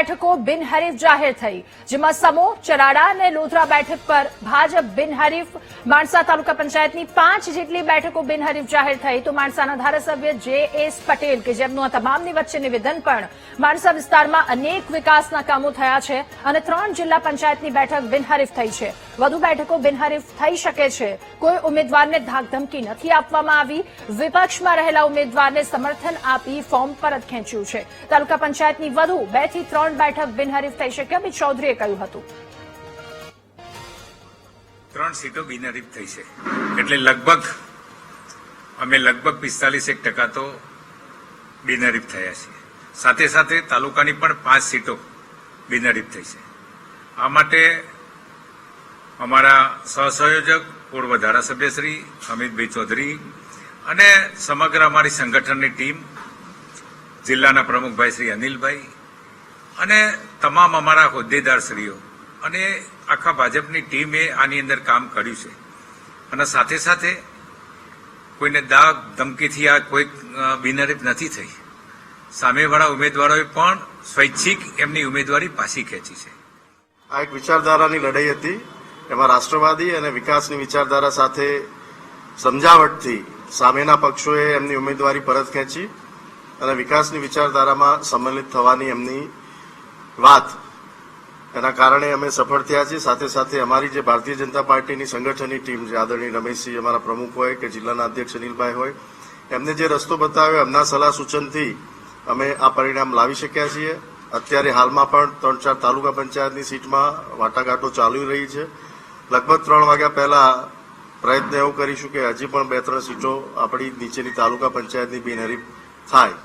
બેઠકો બિનહરીફ જાહેર થઈ, જેમાં સમો, ચરાડા અને લોધરા બેઠક પર ભાજપ બિનહરીફ, માણસા તાલુકા પંચાયતની 5 જેટલી બેઠકો બિનહરીફ જાહેર થઈ તો માણસાના ધારાસભ્ય જે.એસ. પટેલ કે જેમનું આ તમામની વચ્ચે નિવેદન પણ માણસા વિસ્તારમાં અનેક વિકાસના કામો થયા છે અને 3 જિલ્લા પંચાયતની બેઠક બિનહરીફ થઈ છે. વધુ બેઠકો બિનહરીફ થઈ શકે છે. કોઈ ઉમેદવારને ધાકધમકી નથી આપવામાં આવી. વિપક્ષમાં રહેલા ઉમેદવારને સમર્થન આપી ફોર્મ પરત ખેંચ્યું છે. તાલુકા પંચાયતની વધુ 2 થી 3 બેઠક બિનહરીફ થઈ શકે, અમિત ચૌધરીએ કહ્યું હતું. 3 સીટો બિનહરીફ થઈ છે એટલે લગભગ 45% તો બિનહરીફ થયા છે. સાથે સાથે તાલુકાની પણ 5 સીટો બિનહરીફ થઈ છે. આ માટે અમારા સહસંયોજક પૂર્વ ધારાસભ્ય શ્રી અમિતભાઈ ચૌધરી અને સમગ્ર અમારી સંગઠનની ટીમ, જિલ્લાના પ્રમુખભાઈ શ્રી અનિલભાઈ અને તમામ અમારા હોદ્દેદારશ્રીઓ અને આખા ભાજપની ટીમે આની અંદર કામ કર્યું છે. અને સાથે સાથે કોઈને દાગ ધમકીથી આ કોઈ બિનહરીફ નથી થઈ. સામેવાળા ઉમેદવારોએ પણ સ્વૈચ્છિક એમની ઉમેદવારી પાછી ખેંચી છે. આ એક વિચારધારાની લડાઈ હતી. એમાં રાષ્ટ્રવાદી અને વિકાસની વિચારધારા સાથે સમજાવટથી સામેના પક્ષોએ એમની ઉમેદવારી પરત ખેંચી અને વિકાસની વિચારધારામાં સંમેલિત થવાની એમની વાત, એના કારણે અમે સફળ થયા છીએ. સાથે સાથે અમારી જે ભારતીય જનતા પાર્ટીની સંગઠનની ટીમ છે, આદરણીય રમેશજી અમારા પ્રમુખ હોય કે જિલ્લાના અધ્યક્ષ અનિલભાઈ હોય, એમને જે રસ્તો બતાવ્યો એમના સલાહ સૂચનથી અમે આ પરિણામ લાવી શક્યા છીએ. અત્યારે હાલમાં પણ 3-4 તાલુકા પંચાયતની સીટમાં વાટાઘાટો ચાલી રહી છે. લગભગ 3 વાગ્યા પહેલા પ્રયત્ન એવો કરીશું કે હજી પણ 2-3 સીટો આપણી નીચેની તાલુકા પંચાયતની બિનહરીફ થાય.